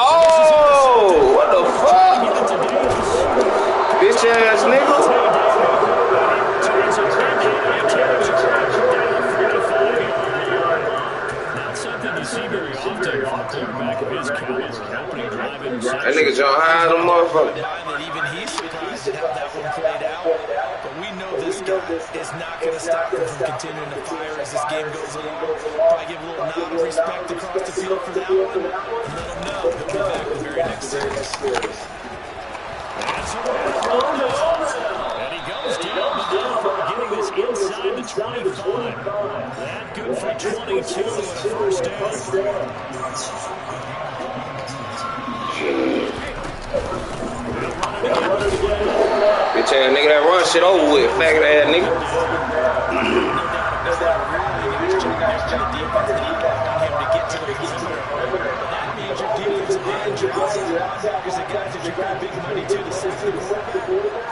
Oh, what the fuck? Bitch ass nigga. Not something you see very often from a quarterback of his caliber. Opening drive interception. That nigga John high as a motherfucker. That even he's surprised at how that one played out. But we know this guy is not going to stop him from continuing to fire as this game goes along. Probably give a little nod of respect across the field for that one. And let him know he'll be back the very next series. And he goes down the middle, getting this inside the 25. That good for 22 and a first down. Bitch ass nigga, that run shit over with, faggot ass nigga.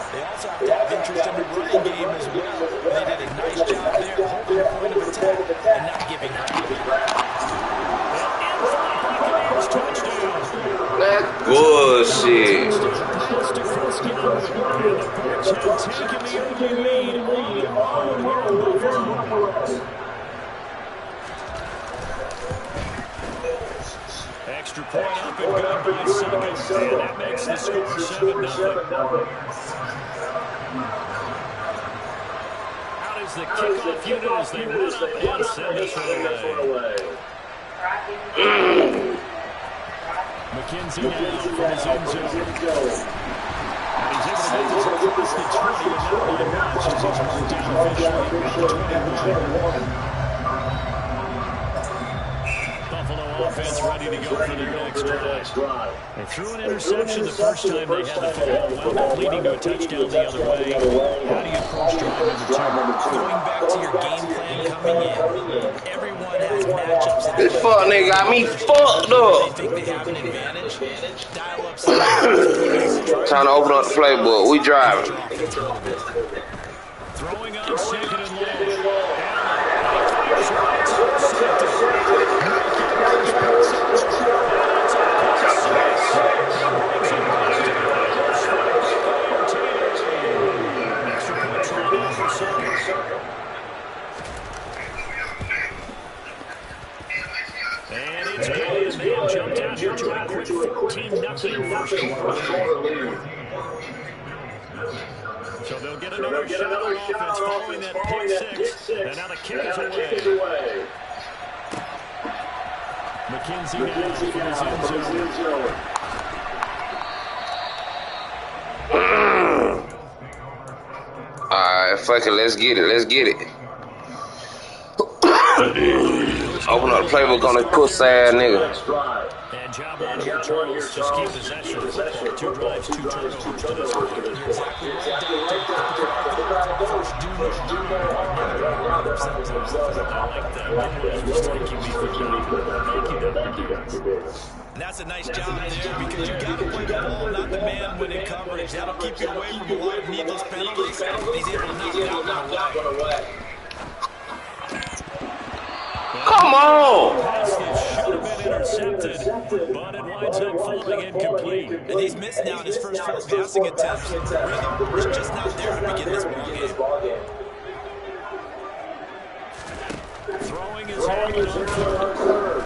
They also have to have interest in the running game as well. They did a nice job there, holding the point of attack and not giving up. That bullshit. Extra point up and good by Suggins, and that makes the score 7-0. Out is the kickoff unit as they run up and send this one away. McKenzie now from his own zone. And he's able to make this across the 20 and not by much as he's marked down officially at the 21. Buffalo offense ready to go for their next drive. They threw an interception the first time they had the football, well, leading to a touchdown the other way. How do you approach drive number 2? Going back to your game plan coming in. Everyone has matchups. This fuck nigga got me fucked up. They think they have an advantage. Dial up Trying to open up the playbook. We driving. Throwing on second and long. And it's good. They have jumped out here to a quick 14-0 first quarter lead. So they'll get another shot on offense following that pick six. And now the kick is away. McKenzie now from his end zone. Alright, fuck it, let's get it. Open up the playbook on this pussy ass nigga. And job on here, Charles. Just keep possession of the football. 2 drives, 2 turnovers to this point. And that's a nice job there because you got to play the ball, not the man winning coverage. That'll keep you away from a lot of needless penalties. He's able to knock that one away. Come on! Should have been intercepted, but it winds up falling incomplete. And he's missed now in his first 4 passing attempts. The rhythm was just not there to begin this ball game. Throwing his hand on third.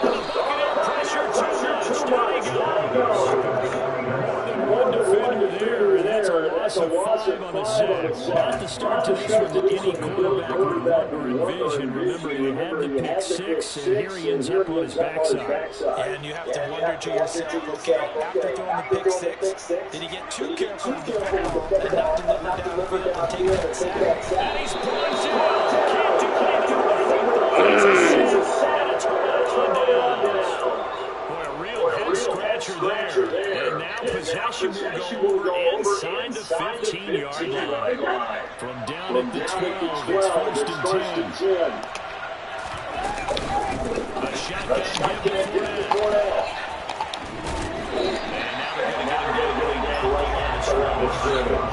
Oh, the Buccaneer pressure too much. Down he goes. More than one defender there, and that's a loss of 5 on the sack. Not the start to this one that any quarterback would want or envision. Remember, he had the pick 6, and here he ends up on his backside. And you have to wonder to yourself, okay, after throwing the pick 6, did he get too careful with the football and not deliver downfield and take that sack? And he's brought down. Can't do anything. It's a turnout on downs. Boy, a real head scratcher there. And now possession will go inside the 15-yard line. From down at the 12, it's 1st and 10. A shotgun give to Fournette. And now they're going to get him going back to the line of scrimmage.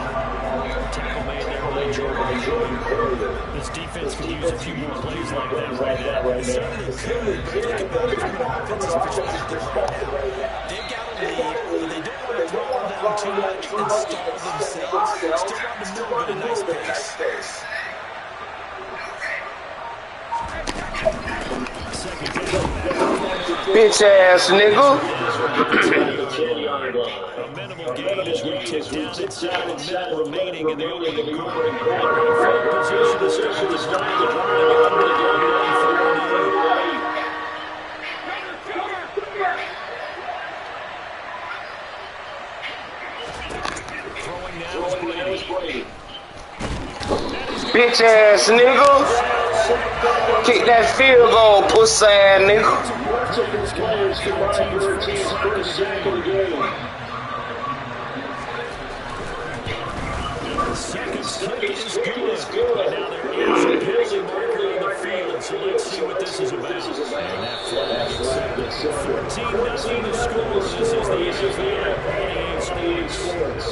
Tackle made there by Jordan. This defense could use a few more plays like that right now. They certainly could. Think about it from an offensive and stall themselves. Still want to move at a nice pace. Bitch ass nigga. A minimal gain as we tick down inside a minute remaining in the opening quarter. Field position to start the drive. Throwing now is Brady. Bitch ass nigga. Kick that field goal, pussy ass nigga. Second kick is good. But now there is a penalty marker on the field, so let's see what this is about. And that flag gets 14-0 to score. This is the NFL 28 Sports.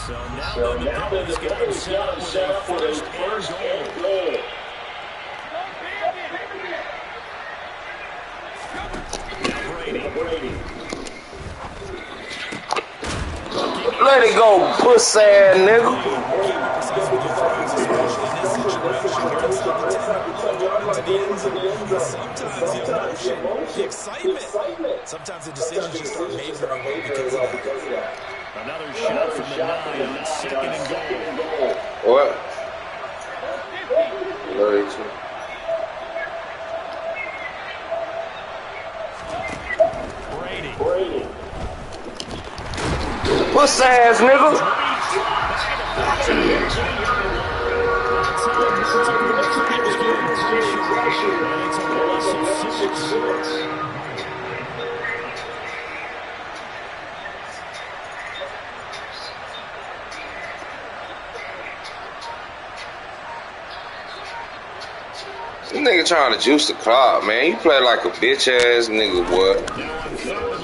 So now the penalty's got him set up for his first and goal. Brady. Let it go, pussy ass nigga. Sometimes the emotion, the excitement, sometimes the decisions just aren't made very well because of that. Another shot from the 9 on second and goal. What? 32. Brady. Pussy ass nigga. This nigga trying to juice the clock, man. You play like a bitch ass nigga, boy.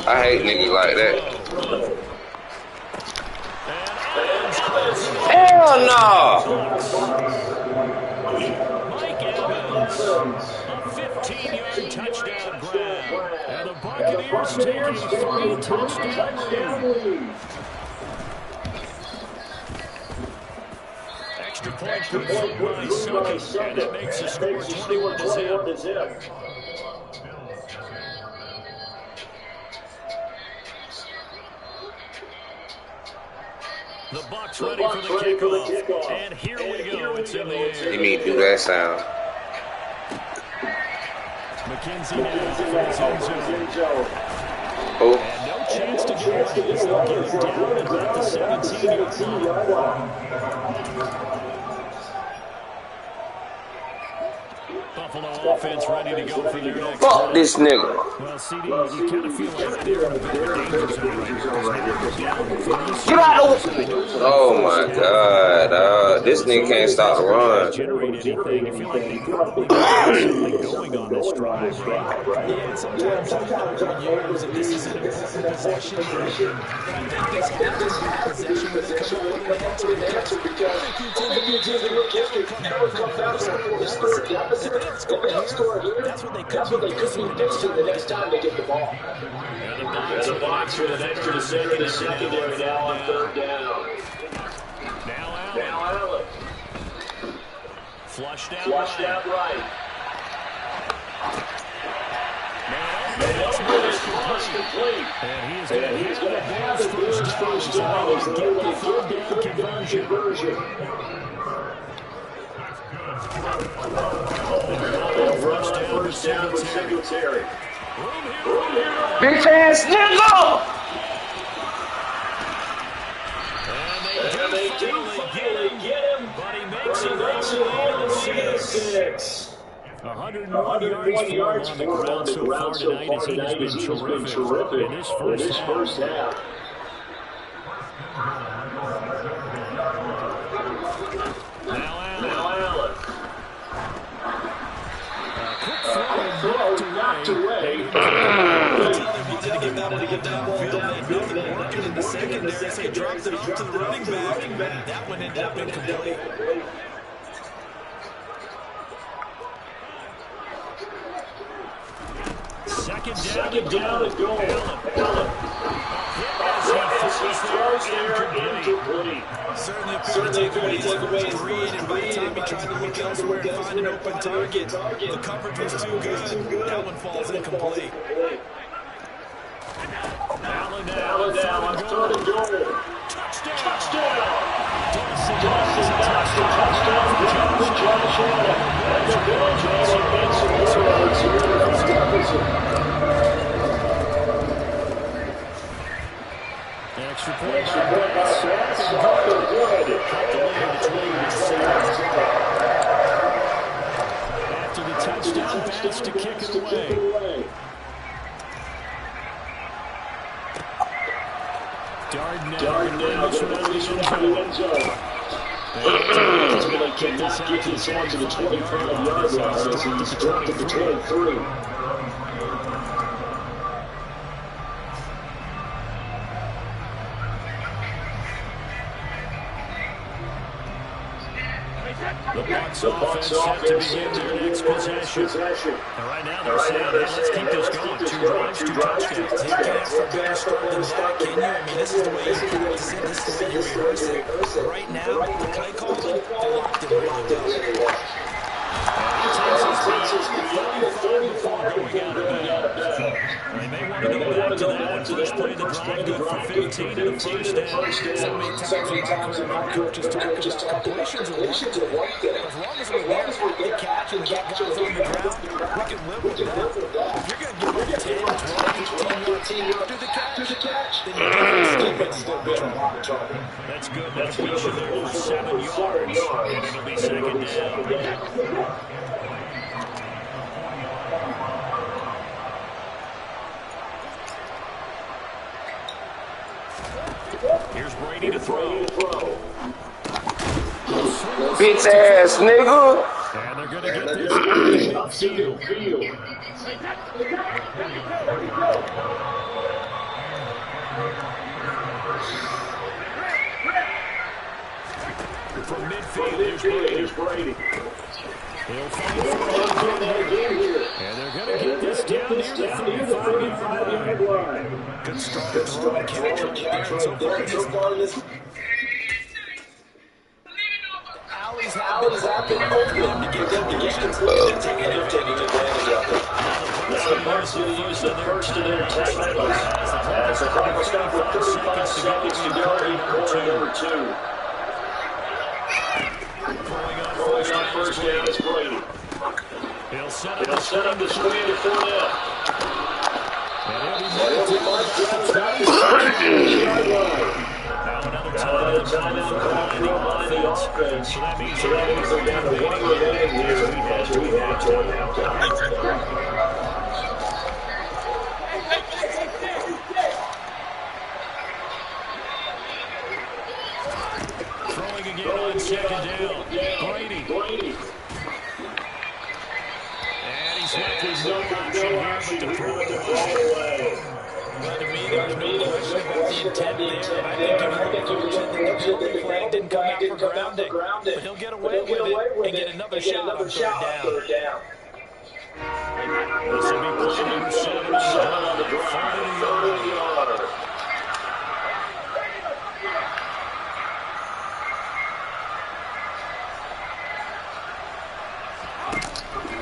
I hate niggas like that. Hell no! Mike Evans, a 15-yard touchdown grab. And the Buccaneers take a 3-touchdown lead. Extra point put by Sucky, and it makes the score 21-0. The Bucs ready for the kickoff. And here we go. It's in the air. You mean do that sound? McKenzie now for his own zone. Oh. And no chance to get away as they'll get it down at about the 17-yard line. Buffalo offense ready to go for their next. Fuck this nigga. Well, CD, you kind of feel like they're in a bit of a danger zone right now. Get out of the way. Oh my god, this nigga can't stop the run. Generate anything. I feel like they probably got something going on this drive, right? Yeah, and sometimes when you use it, this is an important possession. And I think this happens in possession when it comes to the answer because I think you take a look history, never come back from this third deficit. If they don't score here, that's what they could be fixing the next time they get the ball. And the box with an extra secondary now on third down. Now Allen. Flushed out right. And he's going to have his first down as they get the third down conversion. First down for Singletary. Bitch ass nigga! And they do finally get him, but he makes it on the 6. 101 yards for him on the ground so far tonight as he has been terrific in his first half. Now Allen. Knocked away. Wanted to get that one downfield. Nothing working in the secondary, so he dropped it off to the running back. That one ended up incomplete. Second down and goal. Allen. As he throws there, incomplete. Certainly appeared to take away his first read, and by the time he tried to look elsewhere and find an open target, the coverage was too good. That one falls incomplete. Allen now on third and goal. Touchdown. Extra point by good. Cut the lead to 27. After the touchdown pass to kick it away. Darden from the end zone. He's going to get this out to the 25-yard line as he's dropped at the 23. The Bucs offense set to begin their next possession. And right now they're saying, let's keep this going. 2 drives, 2 touchdowns. You can't ask for a better start than that, can you? I mean, this is the way you practice it. This is the way you rehearse it. But right now, the play calling, they're locked in really well. They may want to go back to that one. First play of the drive, good for 15 and a first down. So many times in my coaches talk about completions are one thing. As long as we're there, they catch and get guys on the ground, we can live with that. If you're going to give up 10, 12, 15 yards after the catch, then you're still better on the target. That's good. That's completion there for 7 yards. And it'll be second down. Here's Brady to throw. Bitch ass nigga. And they're going to get this upfield. From midfield, here's Brady. He'll find it here. And they're going to get this down near the 35-yard line. Good start. Catch so far in this. Alleys have been open to get them to get they're taking advantage of it. The first of their technicals. As the clock will stop with 35 seconds to go in quarter number 2. Going on first down is Brady. He'll set up the screen to Fournette. And he'll be marked down about the 30-yard line. Now another time on the offense. So that means they're down to 1 remaining here as we head toward halftime. Throwing again on second down. Brady. And he's left his no option here, but to throw it away. Well, to me, there's no question about the intent there. I think if you look at the penalty flag didn't come out for grounding. But he'll get away with it and get another shot on third down. This will be play number 7 on the drive.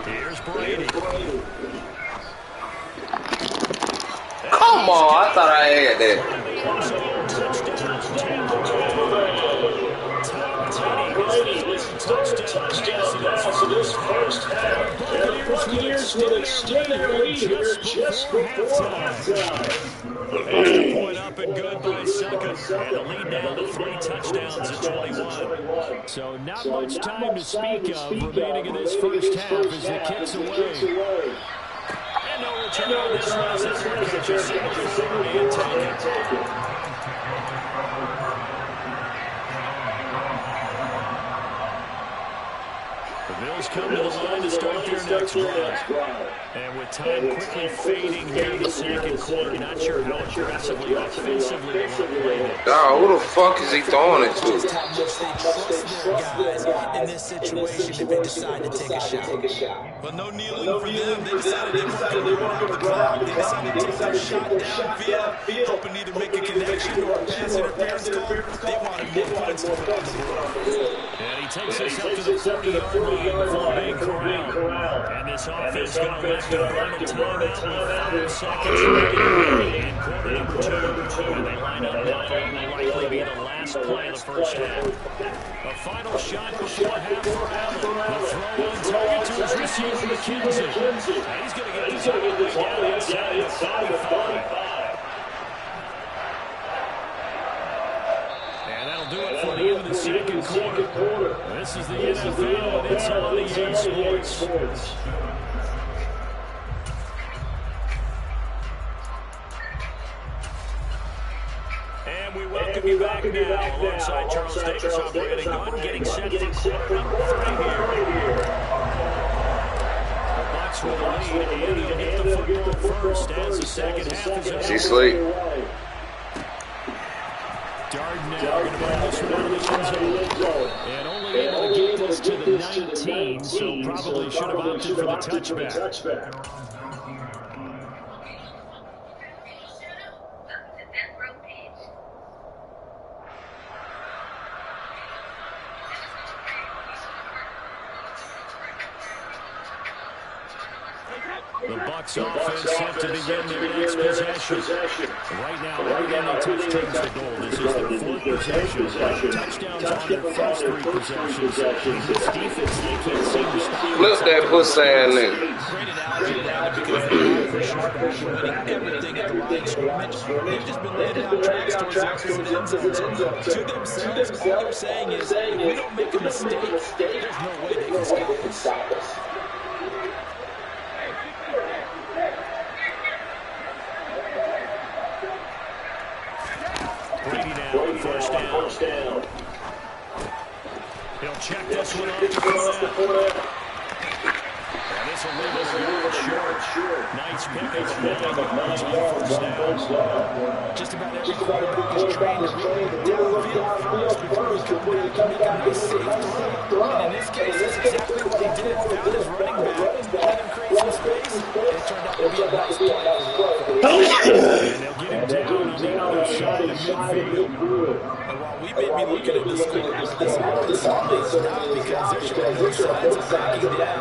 Here's Brady. Come on, I thought I had that. Touchdown this first half. And the Buccaneers will extend their lead here just before halftime. Extra point up and good by Sucker. And the lead now to 3 touchdowns at 21. So not much time to speak of remaining in this first half as the kick's away. And no return on this pass. It's going to catch a single and take it. The Bills come to the line to start their next drive. And with time quickly fading here in the second quarter, not sure how aggressively, offensively they want to play it. Dog, who the fuck is he throwing it to? Just how much they trust their guys in this situation if they decide to take a shot. But no kneeling for them. They decided they weren't going to run out the clock. They decided to take their shot downfield, hoping to either make a connection or a pass interference call. They wanted more points to put on the board. And he takes us up to the 40-yard line before being corralled. And this offense going to elect to run a timeout with 5 seconds remaining in quarter number 2. And they line up now for what will likely be the last play of the first half. A final shot before half for Allen. The throw on target to his receiver, McKenzie. And he's going to get this all the way down inside the 45. And that'll do it for the end of the second quarter. This is the NFL, and it's on the EA Sports. And we welcome you back now alongside Charles Davis operating on, getting set for quarter number 3 here. The Bucs with a lead, and he'll hit the football first as the second half is over. She sleep. Darden going to bring this one out of the end zone. And only able to get this to the 19, so probably should have opted for the touchback. The Bucs offense set to begin their next possession. Right now, again, they touch takes the goal. This is their 4th possession. Touchdowns on their first 3 possessions. This defense, they can't seem to stop. Flip that pussy ass nigga. Great analogy, Brandon, because they're for sure winning everything at the line of scrimmage. They've just been laying down tracks towards the end zone. To themselves, all they're saying is, we don't make a mistake, there's no way they can stop us. First down. He'll check this one off the corner. And this will leave us a yard short. Nice pickup of 9 yards on first down. Just about every quarterback is trained to really downfield first before he can make a nice safe throw. And in this case, that's exactly what he did. Found his running back, let him create some space, and it turned out to be a nice play. And they'll get him down on the other side of midfield. We may be looking at the score, this offense is not because they're showing no signs of backing down.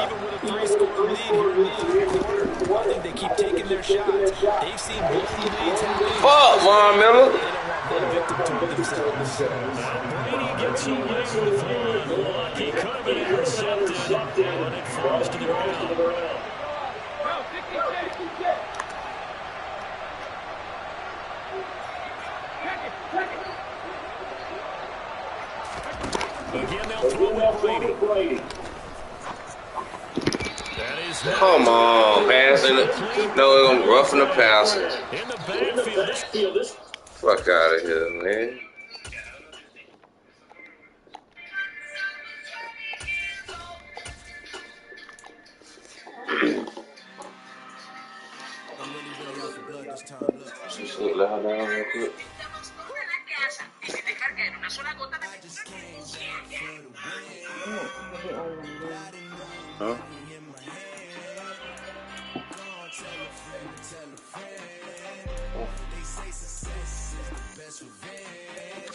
Even with a 3-score lead here in the third quarter, I think they keep taking their shots. They've seen both leads happen. Fuck, Von Miller. They don't want one victim to themselves. Brady gets away with one block. He could have been intercepted, but it falls to the ground. Again, they'll throw with Brady. Come on, passing it. No, I'm roughing the passes. In the backfield. Fuck out of here, man. Let her down real quick. Huh?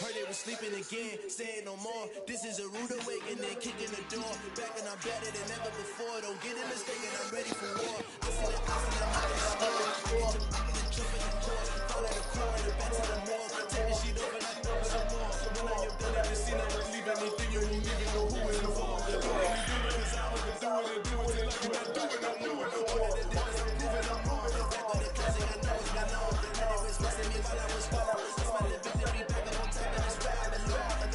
Heard they was sleeping again, saying no more. This is a rude awakening, kicking the door. Back and I'm better than ever before. Don't get it mistaken, I'm ready for war. I see the eyes and I'm ready to score. I'm the trip in the court, fall at the core, the back to the mall. Take the sheet over like no some more. When I am done, I just seen I don't leave anything. You won't even know who is involved. Cause I would do it and do it till I'm not doing no more. All of the damage I'm proving I'm wrong. Back on the classic, I know it's been on. And they was messing me while I was gone. I smell the victory back up on top of this rap. And Lord, I'm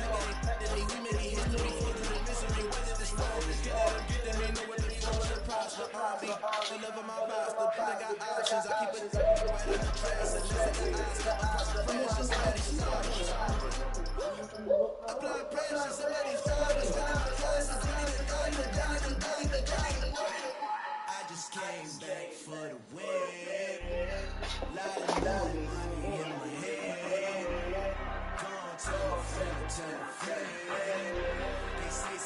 thinking we making history for the misery. Whether this wrong, get them, they know what the fuck the price for R&B. The love of my roster, but I got options. I keep it right on the trash. And listen to eyes, got my pressure, somebody starts. Apply pressure, somebody starts. I just came back for the win. Lot of money in my head. Gone to a friend, They say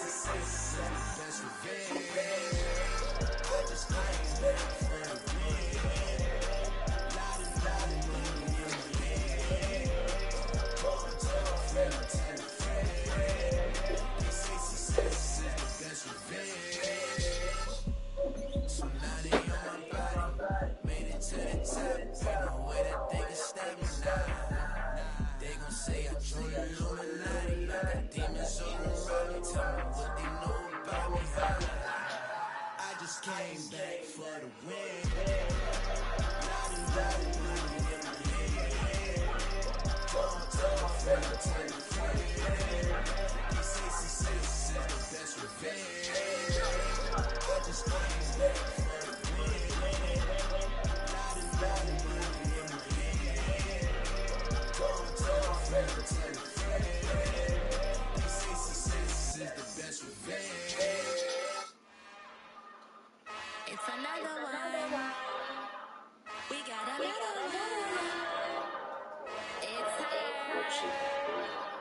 It's another one. We got another one. It's her.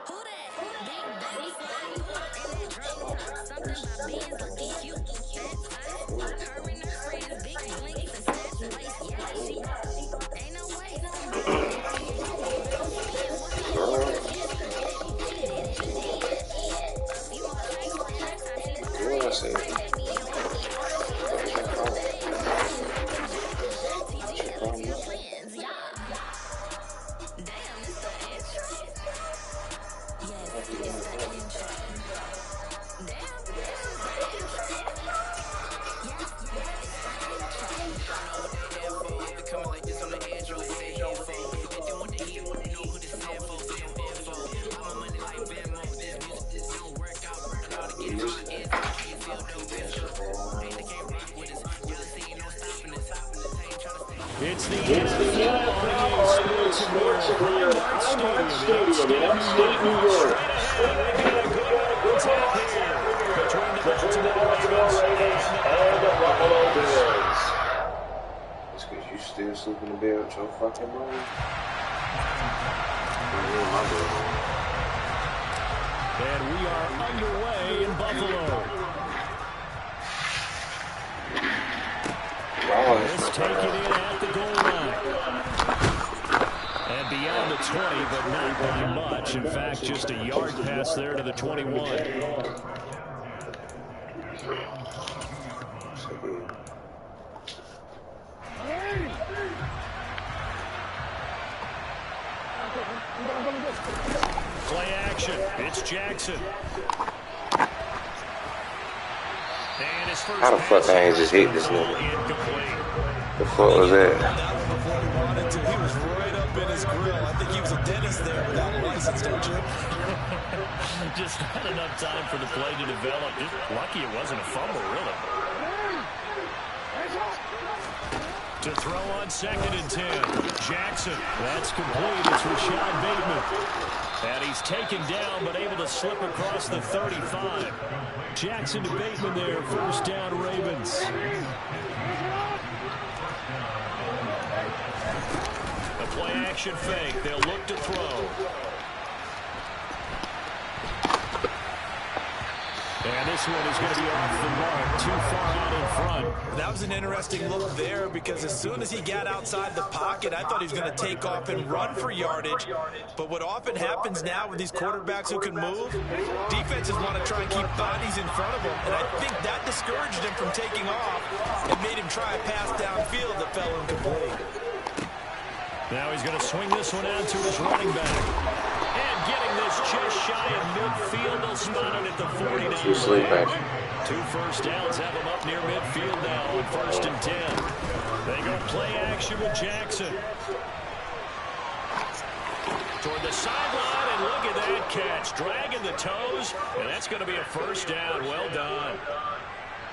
Who that? Big baby fat. In that drop top. Something about beans looking cute. That tight. Her and her friends. Big links and snatch waist. Yeah, she ain't no way. Somebody Nikki and you can better spin. What do you suggest? She did it again. A few more takes and next time she gon' What I friend. say? Baby, you want me all she said was TG and Lexi the twins, yeah. Damn, it's the intro. Yes, it's the intro. Damn, it's the intro. Yes, it's the intro. Coming like this on the intro, say info. If you want to hear, want to know who this is for, say info. I'm a money like Venmo. This music don't work out. I know to get hard is. Can't feel no pressure. Ain't they can't rock with us. Y'all see no stopping us. Ain't trying to stay. It's the NFL on Sports and More Highlight Stadium in upstate New York. Straight ahead, we got a good attack here between the Baltimore Ravens and the Buffalo Bills. It's because you still sleeping in bed with your fucking mom. My bed. And we are underway in Buffalo. Let's take it in at the goal line. And beyond the 20, but not by much. In fact, just a yard pass there to the 21. Play action. It's Jackson. And his first How the fuck I ain't just hit this nigga? The fuck was that? Before he wanted to, he was right up in his grill. I think he was a dentist there without a license, don't you? Just not enough time for the play to develop. Just lucky it wasn't a fumble, really. To throw on 2nd and 10. Jackson. That's complete. It's Rashad Bateman. And he's taken down, but able to slip across the 35. Jackson to Bateman there. First down, Ravens. A play action fake. They'll look to throw. And this one is going to be off the mark, too far out in front. That was an interesting look there because as soon as he got outside the pocket, I thought he was going to take off and run for yardage. But what often happens now with these quarterbacks who can move, defenses want to try and keep bodies in front of them. And I think that discouraged him from taking off and made him try a pass downfield that fell incomplete. Now he's going to swing this one out to his running back. And getting this just shy of midfield, they'll spot it at the 49. You sleep, action. 2 first downs have him up near midfield now on 1st and 10. They go play action with Jackson. Toward the sideline, and look at that catch. Dragging the toes, and that's going to be a first down. Well done.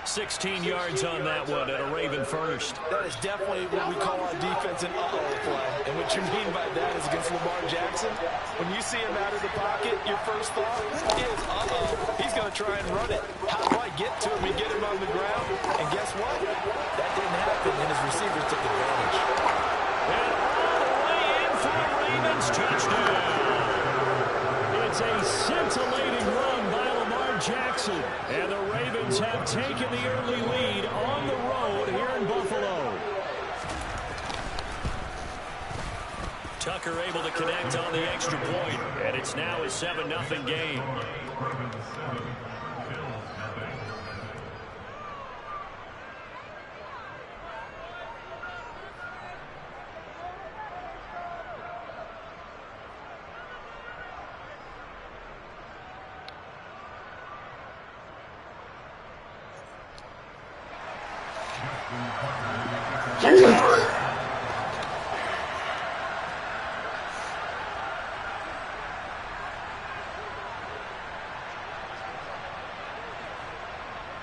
16 yards on that one and a Raven first. That is definitely what we call our defense an uh-oh play. And what you mean by that is against Lamar Jackson, when you see him out of the pocket, your first thought is, uh-oh, he's going to try and run it. How do I get to him and get him on the ground? And guess what? That didn't happen, and his receivers took advantage. And all the way in for a Ravens touchdown. It's a scintillating run by Lamar Jackson. And the Ravens have taken the early lead on the road here in Buffalo. Tucker able to connect on the extra point, and it's now a 7-0 game.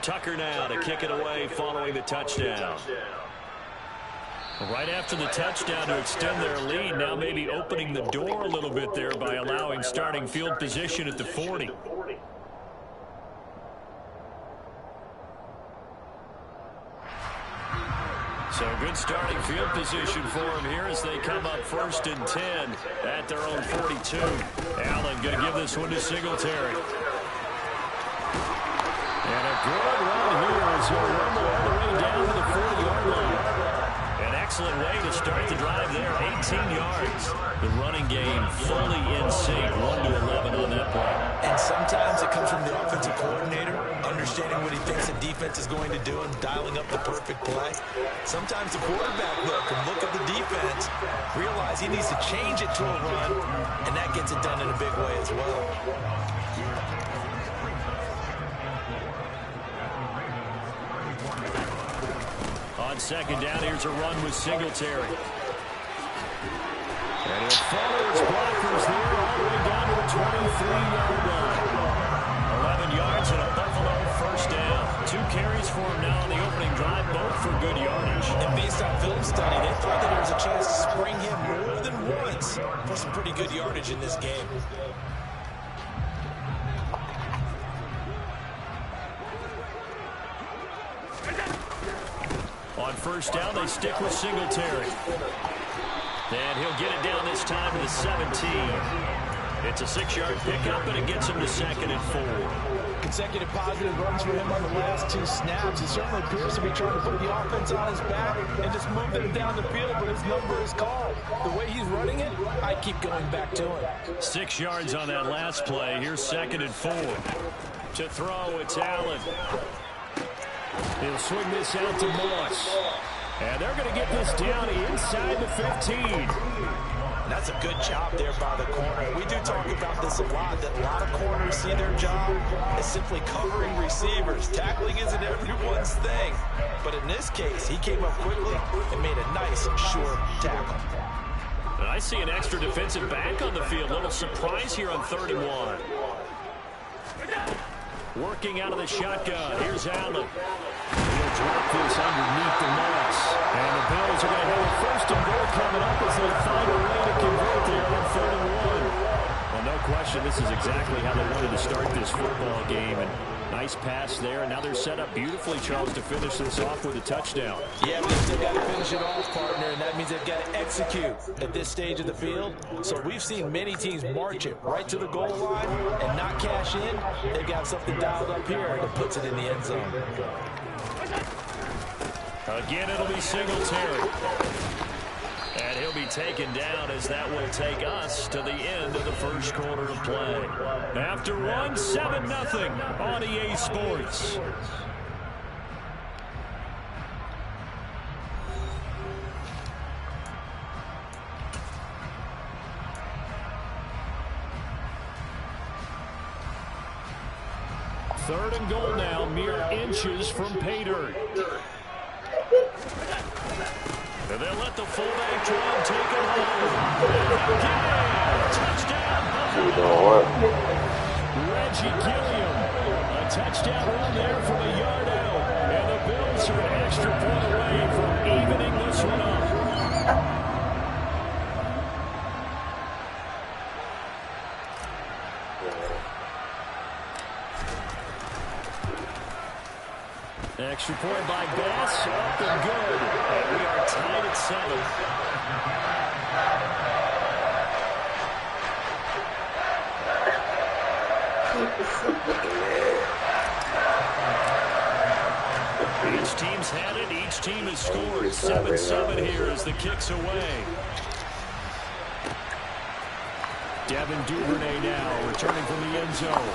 Tucker now to kick it away following the touchdown. Right after the touchdown to extend their lead, now maybe opening the door a little bit there by allowing starting field position at the 40. So good starting field position for them here as they come up 1st and 10 at their own 42. Allen going to give this one to Singletary. And a good run here as he'll rumble all the way down to the 40-yard line. An excellent way to start the drive there, 18 yards. The running game fully in sync, 1-11 on that play. And sometimes it comes from the offensive coordinator, understanding what he thinks the defense is going to do and dialing up the perfect play. Sometimes the quarterback, though, can look at the defense, realize he needs to change it to a run, and that gets it done in a big way as well. On 2nd down, here's a run with Singletary. And he'll follow his blockers there all the way down to the 23-yard line. 11 yards and a Buffalo 1st down. 2 carries for him now on the opening drive, both for good yardage. And based on film study, they thought that there was a chance to spring him more than once for some pretty good yardage in this game. On 1st down, they stick with Singletary. And he'll get it down this time to the 17. It's a 6-yard pickup, and it gets him to 2nd and 4. Consecutive positive runs for him on the last 2 snaps. He certainly appears to be trying to put the offense on his back and just move them down the field, but his number is called. The way he's running it, I keep going back to him. 6 yards on that last play. Here's 2nd and 4. To throw, it's Allen. He'll swing this out to Moss. And they're going to get this down inside the 15. That's a good job there by the corner. We do talk about this a lot, that a lot of corners see their job as simply covering receivers. Tackling isn't everyone's thing. But in this case, he came up quickly and made a nice, sure tackle. And I see an extra defensive back on the field. Little surprise here on 31. Working out of the shotgun. Here's Allen. He'll drop this underneath the Moss. And the Bills are going to have a 1st and goal coming up as they find a way to convert there on 3rd and 1. Well, no question, this is exactly how they wanted to start this football game. And nice pass there. And now they're set up beautifully, Charles, to finish this off with a touchdown. Yeah, but they've still got to finish it off, partner, and that means they've got to execute at this stage of the field. So we've seen many teams march it right to the goal line and not cash in. They've got something dialed up here that puts it in the end zone. Again, it'll be Singletary. And he'll be taken down as that will take us to the end of the 1st quarter of play. After one, 7-0 on EA Sports. Third and goal now, mere inches from pay dirt. And they'll let the fullback draw and take it home. Again, touchdown. Reggie Gilliam. A touchdown run there from a yard out. And the Bills are an extra point away from evening this one up. Extra point by Bass, up and good. And we are tied at 7. Each team's had it. Each team has scored. 7-7 here as the kick's away. Devin Duvernay now returning from the end zone.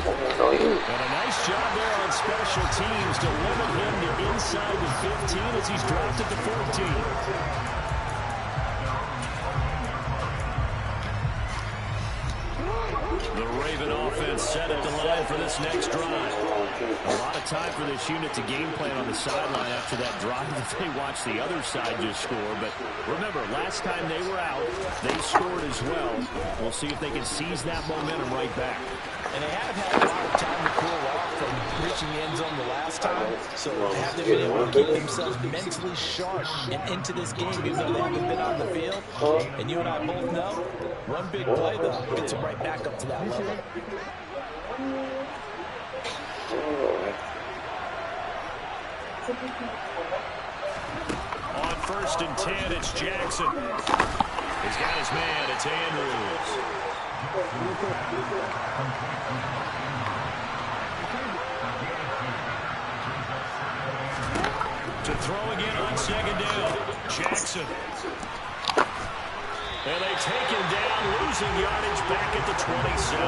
And a nice job there on special teams to limit him to inside the 15 as he's dropped at the 14. The Raven offense set at the line for this next drive. A lot of time for this unit to game plan on the sideline after that drive that they watched the other side just score. But remember, last time they were out, they scored as well. We'll see if they can seize that momentum right back. And they have had a lot of time to cool off from reaching the end zone the last time. So they have to be able to keep themselves mentally sharp and into this game, even though they haven't been on the field. And you and I both know, one big play, though, gets them right back up to that level. On 1st and 10, it's Jackson. He's got his man. It's Andrews. To throw again on 2nd down. Jackson. And they take him down, losing yardage back at the 27.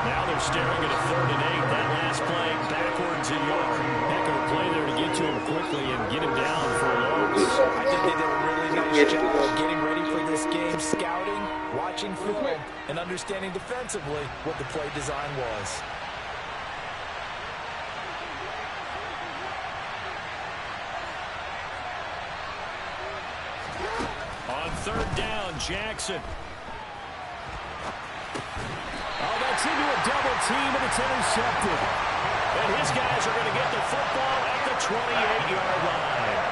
Now they're staring at a 3rd and 8. That last play backwards a yard. Heck of a play there to get to him quickly and get him down for a loss. I think they did a really nice job of getting ready for this game, scouting, watching film, and understanding defensively what the play design was. On 3rd down, Jackson. Oh, that's into a double team, and it's intercepted. And his guys are going to get the football at the 28-yard line.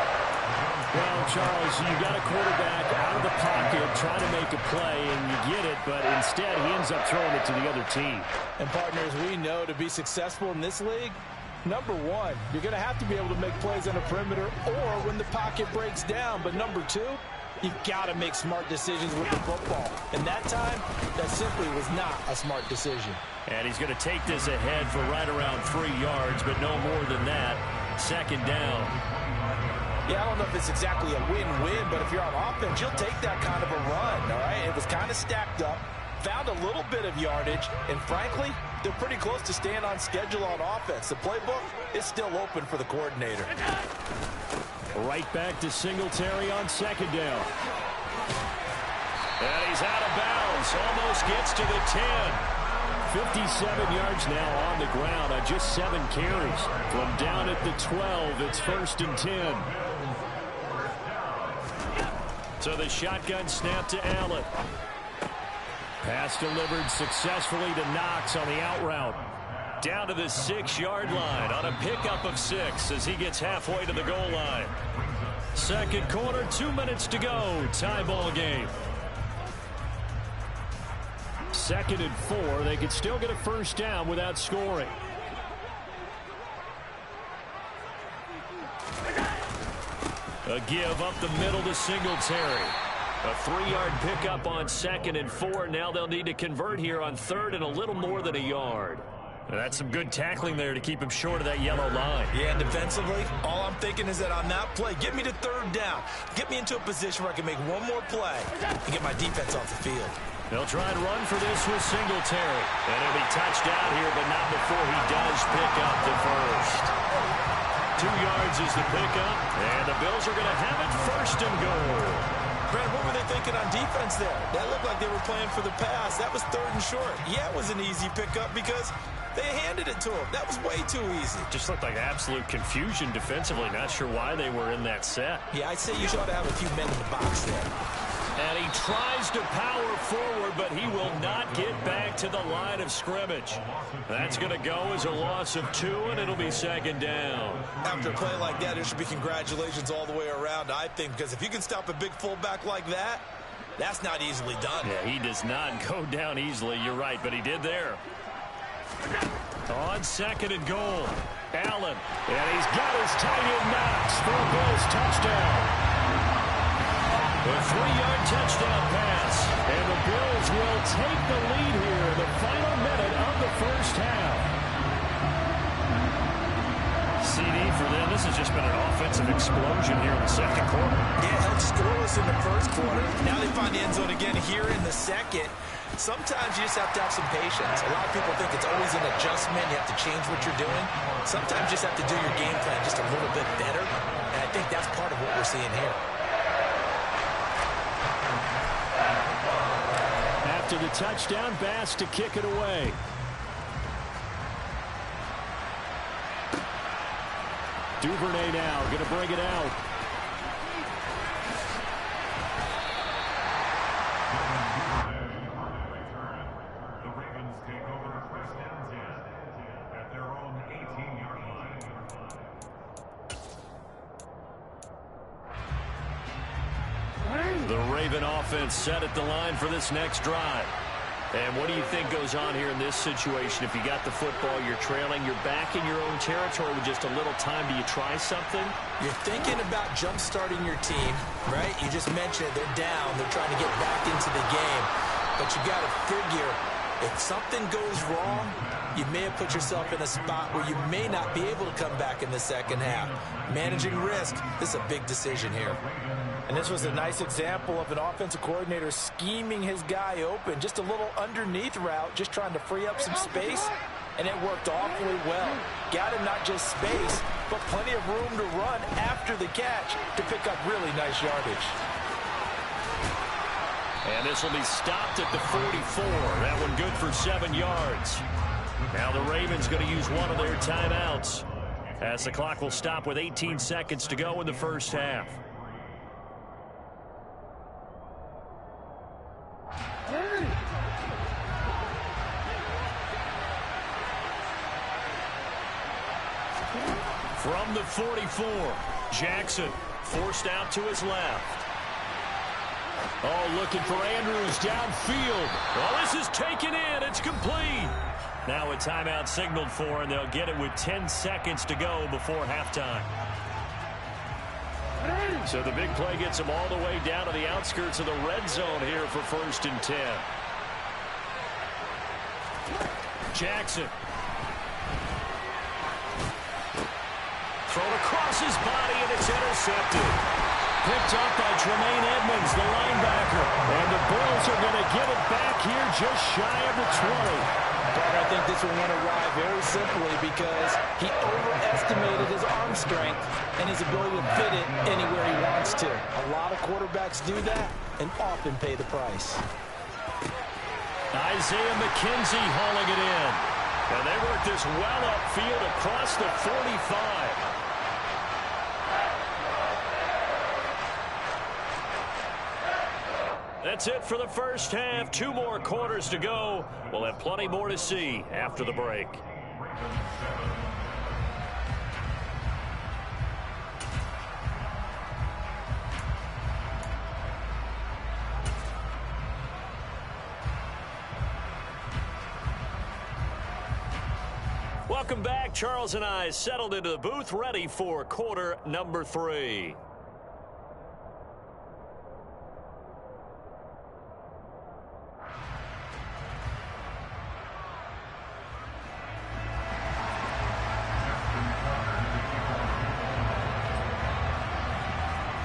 Well, Charles, you got a quarterback out of the pocket trying to make a play, and you get it, but instead he ends up throwing it to the other team. And partners, we know to be successful in this league, number one, you're going to have to be able to make plays on the perimeter or when the pocket breaks down. But number two, you've got to make smart decisions with the football. And that time, that simply was not a smart decision. And he's going to take this ahead for right around 3 yards, but no more than that. 2nd down. Yeah, I don't know if it's exactly a win-win, but if you're on offense, you'll take that kind of a run, all right? It was kind of stacked up, found a little bit of yardage, and frankly, they're pretty close to staying on schedule on offense. The playbook is still open for the coordinator. Right back to Singletary on 2nd down. And he's out of bounds. Almost gets to the 10. 57 yards now on the ground on just 7 carries. From down at the 12, it's 1st and 10. So the shotgun snap to Allen. Pass delivered successfully to Knox on the out route. Down to the 6-yard line on a pickup of 6 as he gets halfway to the goal line. 2nd quarter, 2 minutes to go. Tie ball game. 2nd and 4. They could still get a 1st down without scoring. A give up the middle to Singletary. A 3-yard pickup on 2nd and 4. Now they'll need to convert here on 3rd and a little more than a yard. That's some good tackling there to keep him short of that yellow line. Yeah, and defensively, all I'm thinking is that on that play, get me to 3rd down. Get me into a position where I can make one more play and get my defense off the field. They'll try and run for this with Singletary. And he'll be touched out here, but not before he does pick up the 1st. 2 yards is the pickup, and the Bills are going to have it 1st and goal. Brad, what were they thinking on defense there? That looked like they were playing for the pass. That was 3rd and short. Yeah, it was an easy pickup because they handed it to him. That was way too easy. Just looked like absolute confusion defensively. Not sure why they were in that set. Yeah, I'd say you should have a few men in the box there. And he tries to power forward, but he will not get back to the line of scrimmage. That's going to go as a loss of 2, and it'll be 2nd down. After a play like that, there should be congratulations all the way around, I think, because if you can stop a big fullback like that, that's not easily done. Yeah, he does not go down easily. You're right, but he did there. On 2nd and goal, Allen. And he's got his tight end Knox for a Bills touchdown. A 3-yard touchdown pass. And the Bills will take the lead here in the final minute of the 1st half. CD for them. This has just been an offensive explosion here in the 2nd quarter. Yeah, held scoreless in the 1st quarter. Now they find the end zone again here in the 2nd. Sometimes you just have to have some patience. A lot of people think it's always an adjustment. You have to change what you're doing. Sometimes you just have to do your game plan just a little bit better. And I think that's part of what we're seeing here. After the touchdown, Bass to kick it away. Duvernay now going to bring it out. The Ravens take over first down 10 at their own 18-yard line. The Raven offense set at the line for this next drive. And what do you think goes on here in this situation? If you got the football, you're trailing, you're back in your own territory with just a little time. Do you try something? You're thinking about jump-starting your team, right? You just mentioned it. They're down. They're trying to get back into the game. But you got to figure, if something goes wrong, you may have put yourself in a spot where you may not be able to come back in the second half. Managing risk, this is a big decision here. And this was a nice example of an offensive coordinator scheming his guy open. Just a little underneath route, just trying to free up some space, and it worked awfully well. Got him not just space, but plenty of room to run after the catch to pick up really nice yardage. And this will be stopped at the 44. That one good for 7 yards. Now the Ravens going to use one of their timeouts as the clock will stop with 18 seconds to go in the first half. From the 44, Jackson forced out to his left. Oh, looking for Andrews downfield. Well, this is taken in. It's complete. Now a timeout signaled for, and they'll get it with 10 seconds to go before halftime. So the big play gets them all the way down to the outskirts of the red zone here for 1st and 10. Jackson. Thrown across his body, and it's intercepted. Picked up by Tremaine Edmonds, the linebacker. And the Bills are going to get it back here just shy of the 20. But I think this one went awry very simply because he overestimated his arm strength and his ability to fit it anywhere he wants to. A lot of quarterbacks do that and often pay the price. Isaiah McKenzie hauling it in. And they work this well upfield across the 45. That's it for the first half. 2 more quarters to go. We'll have plenty more to see after the break. Welcome back. Charles and I settled into the booth, ready for quarter number 3.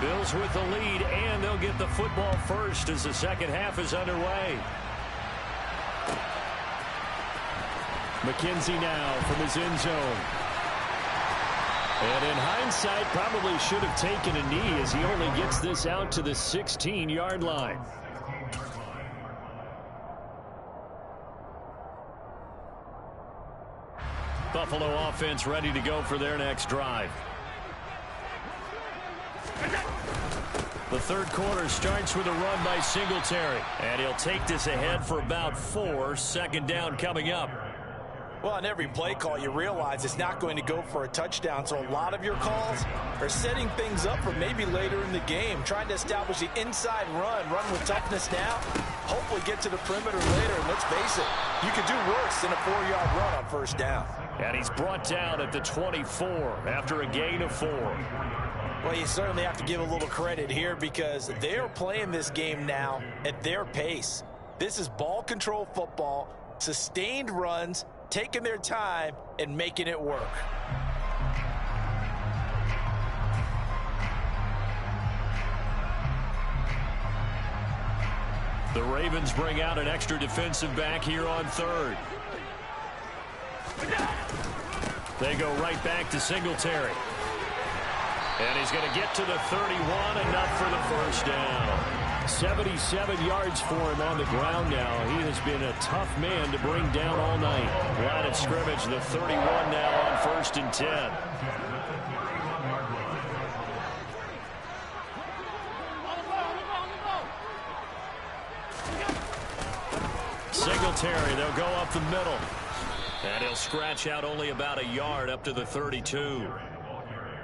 Bills with the lead, and they'll get the football first as the second half is underway. McKenzie now from his end zone. And in hindsight, probably should have taken a knee as he only gets this out to the 16-yard line. Buffalo offense ready to go for their next drive. The third quarter starts with a run by Singletary. And he'll take this ahead for about 4. Second down coming up. Well, on every play call, you realize it's not going to go for a touchdown. So a lot of your calls are setting things up for maybe later in the game, trying to establish the inside run with toughness now, hopefully get to the perimeter later. And let's face it, you could do worse than a 4-yard run on first down. And he's brought down at the 24 after a gain of 4. Well, you certainly have to give a little credit here because they're playing this game now at their pace. This is ball control football, sustained runs, taking their time and making it work. The Ravens bring out an extra defensive back here on third. They go right back to Singletary. And he's going to get to the 31, enough for the first down. 77 yards for him on the ground now. He has been a tough man to bring down all night. Line of scrimmage, the 31 now on 1st and 10. Singletary. They'll go up the middle. And he'll scratch out only about a yard up to the 32.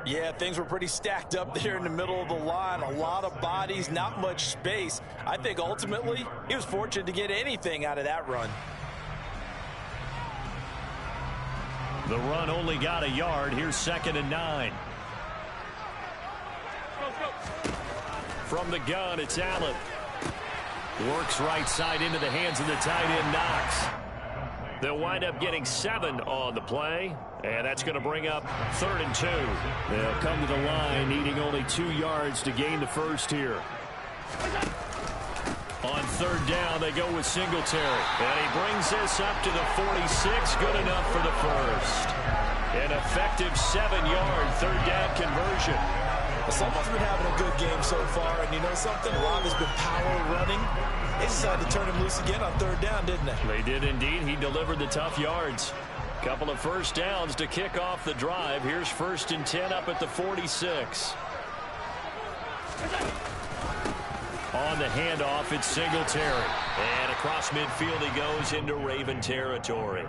Yeah, things were pretty stacked up there in the middle of the line. A lot of bodies, not much space. I think ultimately he was fortunate to get anything out of that run. The run only got a yard. Here's 2nd and 9. From the gun, it's Allen. Works right side into the hands of the tight end, Knox. They'll wind up getting 7 on the play, and that's going to bring up 3rd and 2. They'll come to the line, needing only 2 yards to gain the first here. On 3rd down, they go with Singletary. And he brings this up to the 46. Good enough for the first. An effective 7-yard 3rd down conversion. Well, someone's been having a good game so far, and you know something? Rob has been power running. They decided to turn him loose again on 3rd down, didn't they? They did indeed. He delivered the tough yards. Couple of first downs to kick off the drive. Here's 1st and 10 up at the 46. On the handoff, it's Singletary. And across midfield he goes into Raven territory.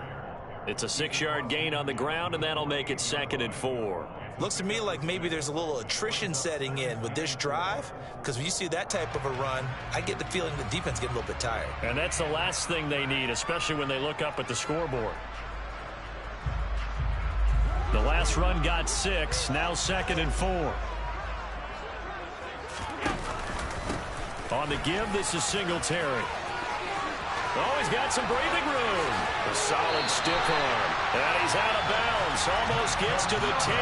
It's a 6-yard gain on the ground, and that'll make it 2nd and 4. Looks to me like maybe there's a little attrition setting in with this drive, because when you see that type of a run, I get the feeling the defense getting a little bit tired. And that's the last thing they need, especially when they look up at the scoreboard. The last run got 6, now 2nd and 4. On the give, this is Singletary. Oh, he's got some breathing room. A solid stiff arm. And he's out of bounds. Almost gets to the 10.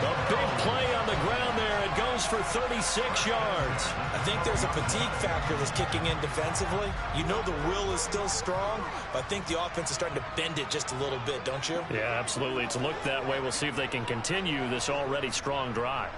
A big play on the ground there. It goes for 36 yards. I think there's a fatigue factor that's kicking in defensively. You know the will is still strong, but I think the offense is starting to bend it just a little bit, don't you? Yeah, absolutely. It's looked that way. We'll see if they can continue this already strong drive.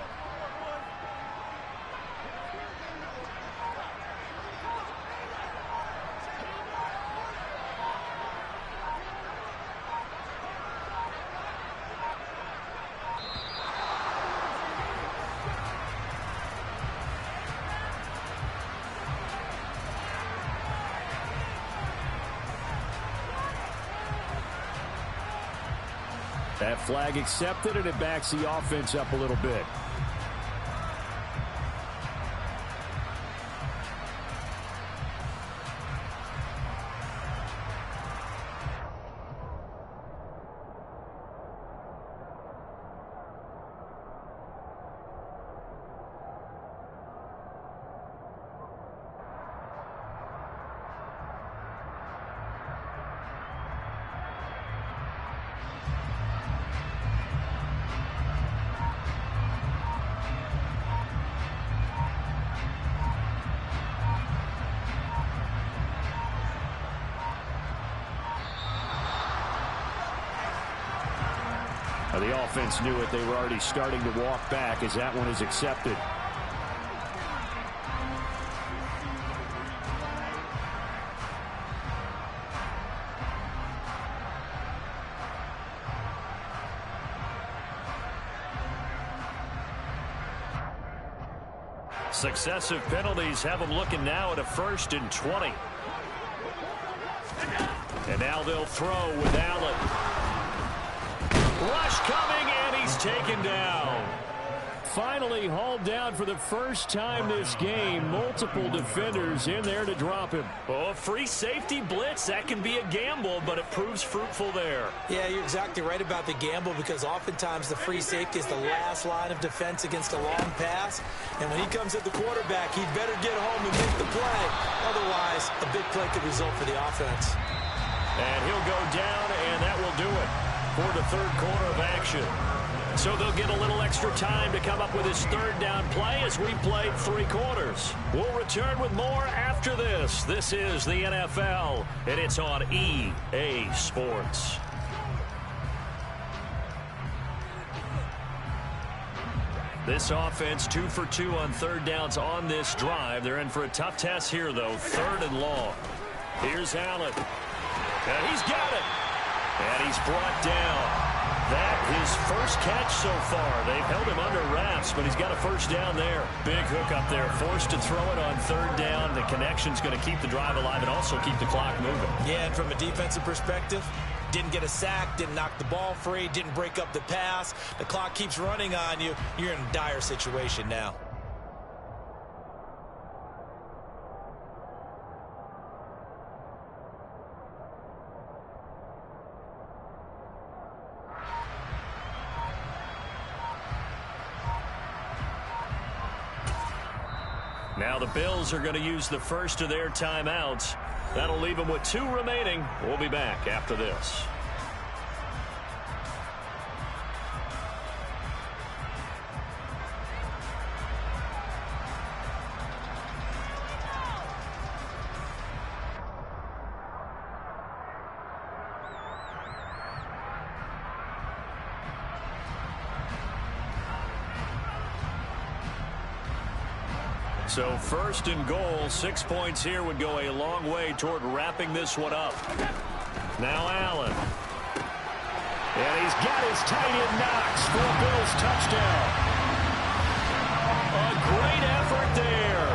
That flag accepted, and it backs the offense up a little bit. The offense knew it. They were already starting to walk back as that one is accepted. Successive penalties have them looking now at a 1st and 20. And now they'll throw with Allen. Rush coming, and he's taken down. Finally hauled down for the first time this game. Multiple defenders in there to drop him. Oh, free safety blitz. That can be a gamble, but it proves fruitful there. Yeah, you're exactly right about the gamble, because oftentimes the free safety is the last line of defense against a long pass. And when he comes at the quarterback, he'd better get home and make the play. Otherwise, a big play could result for the offense. And he'll go down, and that will do it for the 3rd quarter of action. So they'll get a little extra time to come up with his 3rd down play as we played 3 quarters. We'll return with more after this. This is the NFL, and it's on EA Sports. This offense 2 for 2 on 3rd downs on this drive. They're in for a tough test here, though. 3rd and long. Here's Allen. And he's got it. And he's brought down. That his first catch so far. They've held him under wraps, but he's got a first down there. Big hook up there, forced to throw it on third down. The connection's going to keep the drive alive and also keep the clock moving. Yeah, and from a defensive perspective, didn't get a sack, didn't knock the ball free, didn't break up the pass. The clock keeps running on you. You're in a dire situation now. Now the Bills are going to use the first of their timeouts. That'll leave them with 2 remaining. We'll be back after this. So first and goal, 6 points here would go a long way toward wrapping this one up. Now Allen. And he's got his tight end knocks for a Bills touchdown. A great effort there.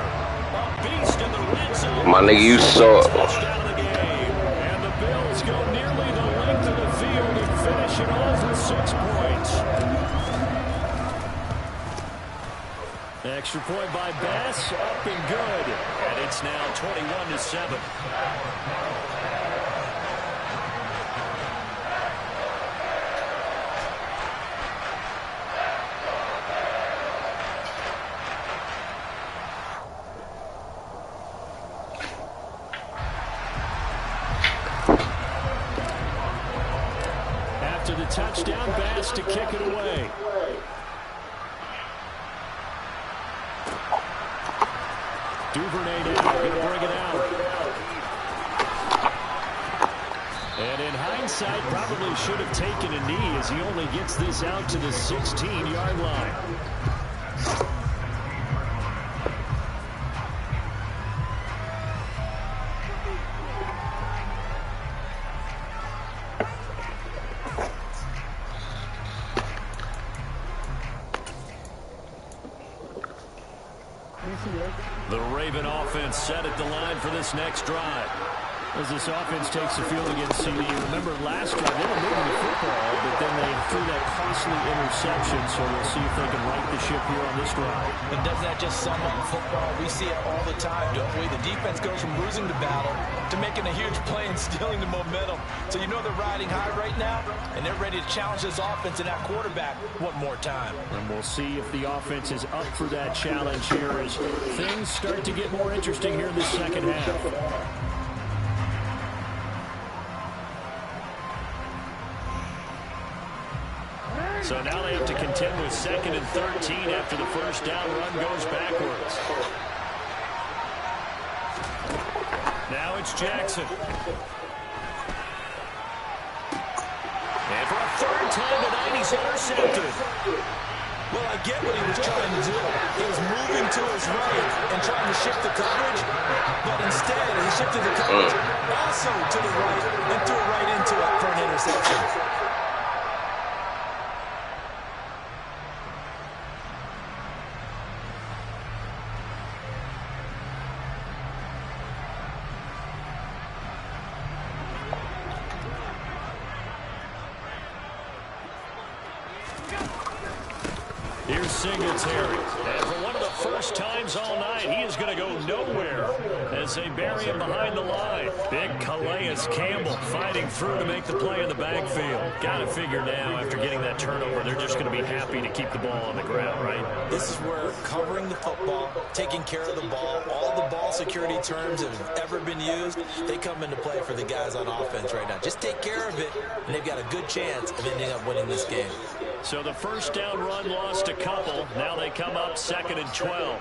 A beast in the red zone. My nigga, you saw it. Touchdown of the game. And the Bills go nearly the length of the field and finish it off with 6 points. Extra point by Bass, up and good. And it's now 21-7. After the touchdown, Bass to kick it away. Duvernay now going to bring it out. And in hindsight, probably should have taken a knee as he only gets this out to the 16-yard line. The Raven offense set at the line for this next drive. As this offense takes the field against CD, remember last drive they were moving the football, but then they threw that costly interception, so we'll see if they can right the ship here on this drive. And doesn't that just sum up football? We see it all the time, don't we? The defense goes from losing the battle to making a huge play and stealing the momentum. So you know they're riding high right now, and they're ready to challenge this offense and that quarterback one more time. And we'll see if the offense is up for that challenge here as things start to get more interesting here in the second half. So now they have to contend with 2nd and 13 after the first down run goes backwards. Now it's Jackson. And for a third time tonight, he's intercepted. Well, I get what he was trying to do. He was moving to his right and trying to shift the coverage, but instead he shifted the coverage also to the right and threw it right into it for an interception. Here's Singletary. And for one of the first times all night, he is going to go nowhere as they bury him behind the line. Big Calais Campbell fighting through to make the play in the backfield. Got to figure now after getting that turnover, they're just going to be happy to keep the ball on the ground, right? This is where covering the football, taking care of the ball, all the ball security terms that have ever been used, they come into play for the guys on offense right now. Just take care of it, and they've got a good chance of ending up winning this game. So the first down run lost a couple. Now they come up 2nd and 12.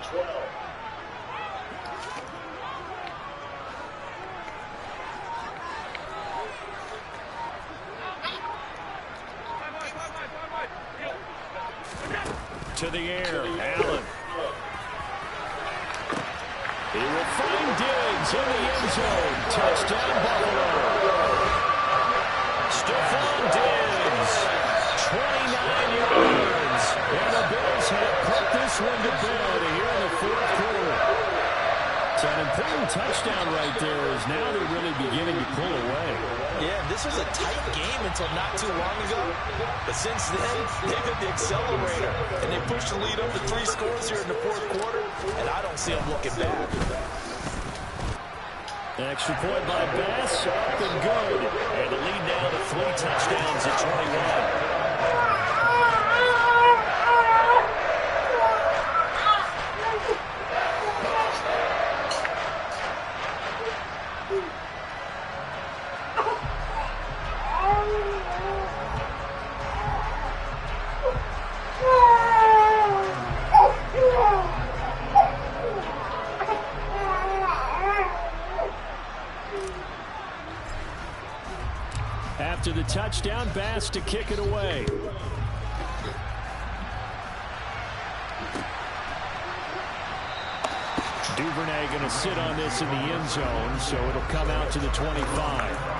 To the air, Allen. He will find Diggs in the end zone. Touchdown, Buffalo. Stephon Diggs. 29 clean touchdown right there as now they're really beginning to pull away. Yeah, this was a tight game until not too long ago. But since then, they've hit the accelerator. And they pushed the lead up to 3 scores here in the fourth quarter. And I don't see them looking back. Extra point by Bass, up and good. And the lead now to 3 touchdowns at 21. After the touchdown, Bass to kick it away. Duvernay going to sit on this in the end zone, so it'll come out to the 25.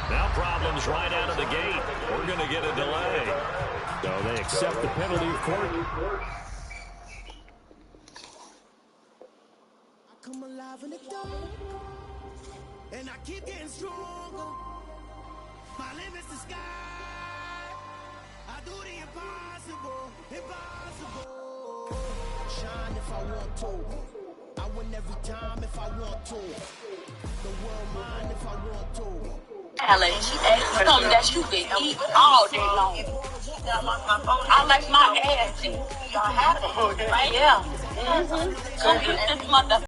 Now problems right out of the gate. We're going to get a delay. So they accept the penalty of court. I come alive in the dark, and I keep getting stronger. My limit's the sky. I do the impossible, impossible. Shine if I want to. I win every time if I want to. The world mine if I want to. Allergy, something that you can eat all day long. I like my ass. Y'all have it, right? Yeah. Come eat this mother.